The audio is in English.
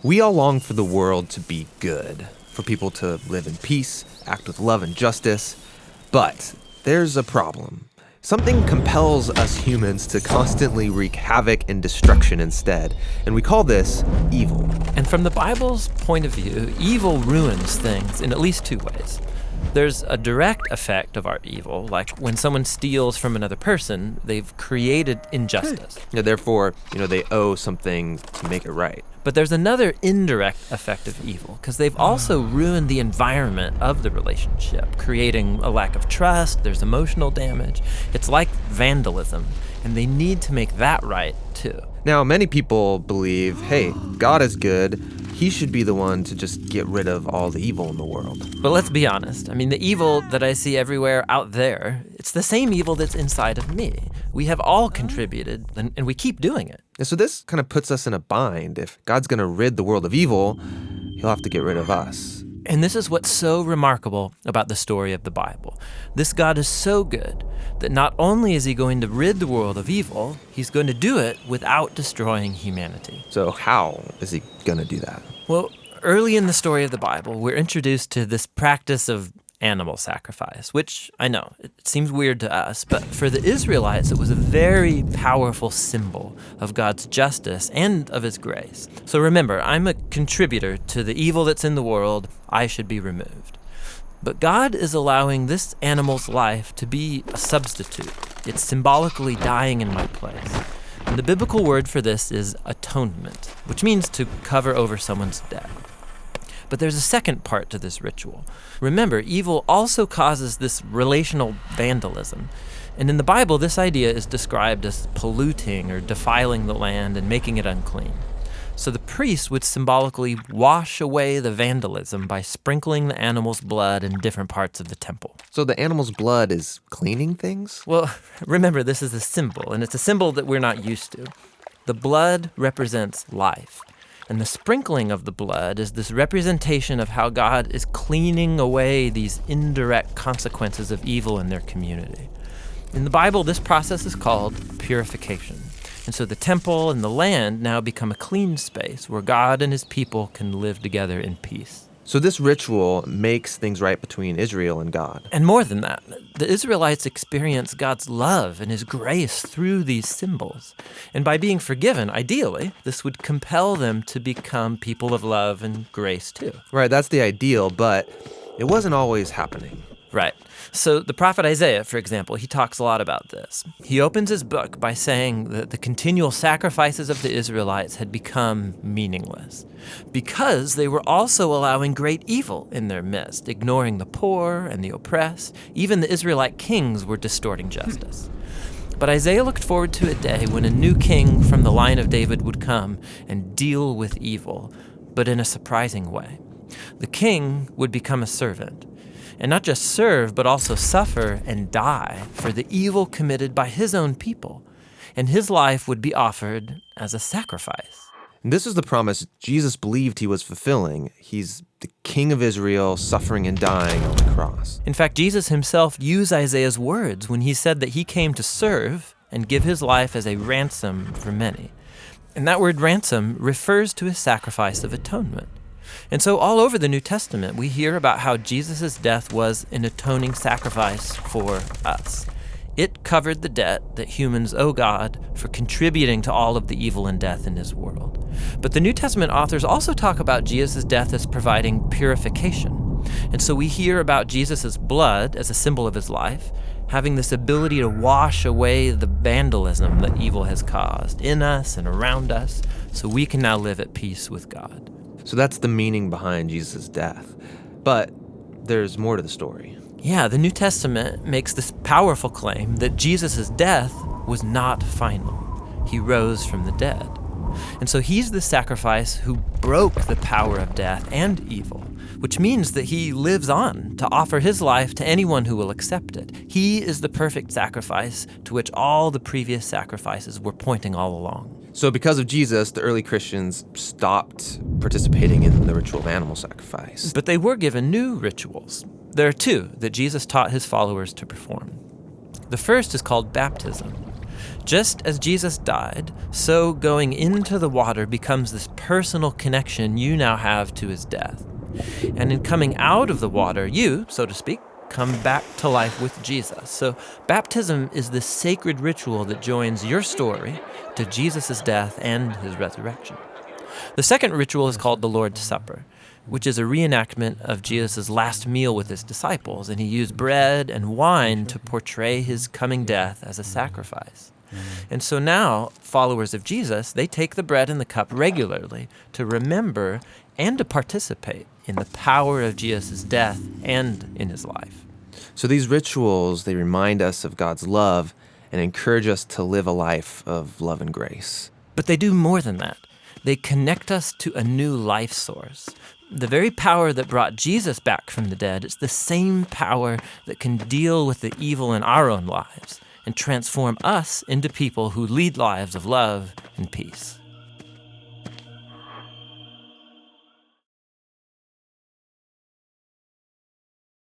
We all long for the world to be good, for people to live in peace, act with love and justice. But there's a problem. Something compels us humans to constantly wreak havoc and destruction instead, and we call this evil. And from the Bible's point of view, evil ruins things in at least two ways. There's a direct effect of our evil, like when someone steals from another person, they've created injustice. Yeah, therefore, they owe something to make it right. But there's another indirect effect of evil, because they've also ruined the environment of the relationship, creating a lack of trust, there's emotional damage. It's like vandalism, and they need to make that right, too. Now, many people believe, hey, God is good. He should be the one to just get rid of all the evil in the world. But let's be honest. I mean, the evil that I see everywhere out there, it's the same evil that's inside of me. We have all contributed, and we keep doing it. And so this kind of puts us in a bind. If God's going to rid the world of evil, he'll have to get rid of us. And this is what's so remarkable about the story of the Bible. This God is so good that not only is he going to rid the world of evil, he's going to do it without destroying humanity. So how is he going to do that? Well, early in the story of the Bible, we're introduced to this practice of animal sacrifice, which I know, it seems weird to us, but for the Israelites, it was a very powerful symbol of God's justice and of his grace. So remember, I'm a contributor to the evil that's in the world. I should be removed. But God is allowing this animal's life to be a substitute. It's symbolically dying in my place. And the biblical word for this is atonement, which means to cover over someone's debt. But there's a second part to this ritual. Remember, evil also causes this relational vandalism. And in the Bible, this idea is described as polluting or defiling the land and making it unclean. So the priest would symbolically wash away the vandalism by sprinkling the animal's blood in different parts of the temple. So the animal's blood is cleaning things? Well, remember, this is a symbol, and it's a symbol that we're not used to. The blood represents life. And the sprinkling of the blood is this representation of how God is cleaning away these indirect consequences of evil in their community. In the Bible, this process is called purification. And so the temple and the land now become a clean space where God and his people can live together in peace. So this ritual makes things right between Israel and God. And more than that, the Israelites experience God's love and his grace through these symbols. And by being forgiven, ideally, this would compel them to become people of love and grace too. Right, that's the ideal, but it wasn't always happening. Right. So the prophet Isaiah, for example, he talks a lot about this. He opens his book by saying that the continual sacrifices of the Israelites had become meaningless because they were also allowing great evil in their midst, ignoring the poor and the oppressed. Even the Israelite kings were distorting justice. But Isaiah looked forward to a day when a new king from the line of David would come and deal with evil, but in a surprising way. The king would become a servant. And not just serve, but also suffer and die for the evil committed by his own people. And his life would be offered as a sacrifice. And this is the promise Jesus believed he was fulfilling. He's the King of Israel, suffering and dying on the cross. In fact, Jesus himself used Isaiah's words when he said that he came to serve and give his life as a ransom for many. And that word ransom refers to his sacrifice of atonement. And so all over the New Testament, we hear about how Jesus' death was an atoning sacrifice for us. It covered the debt that humans owe God for contributing to all of the evil and death in his world. But the New Testament authors also talk about Jesus' death as providing purification. And so we hear about Jesus' blood as a symbol of his life, having this ability to wash away the vandalism that evil has caused in us and around us, so we can now live at peace with God. So that's the meaning behind Jesus' death. But there's more to the story. Yeah, the New Testament makes this powerful claim that Jesus' death was not final. He rose from the dead. And so he's the sacrifice who broke the power of death and evil, which means that he lives on to offer his life to anyone who will accept it. He is the perfect sacrifice to which all the previous sacrifices were pointing all along. So because of Jesus, the early Christians stopped participating in the ritual of animal sacrifice. But they were given new rituals. There are two that Jesus taught his followers to perform. The first is called baptism. Just as Jesus died, so going into the water becomes this personal connection you now have to his death. And in coming out of the water, you, so to speak, come back to life with Jesus. So baptism is the sacred ritual that joins your story to Jesus' death and his resurrection. The second ritual is called the Lord's Supper, which is a reenactment of Jesus' last meal with his disciples, and he used bread and wine to portray his coming death as a sacrifice. And so now, followers of Jesus, they take the bread and the cup regularly to remember and to participate in the power of Jesus' death and in his life. So these rituals, they remind us of God's love and encourage us to live a life of love and grace. But they do more than that. They connect us to a new life source. The very power that brought Jesus back from the dead is the same power that can deal with the evil in our own lives and transform us into people who lead lives of love and peace.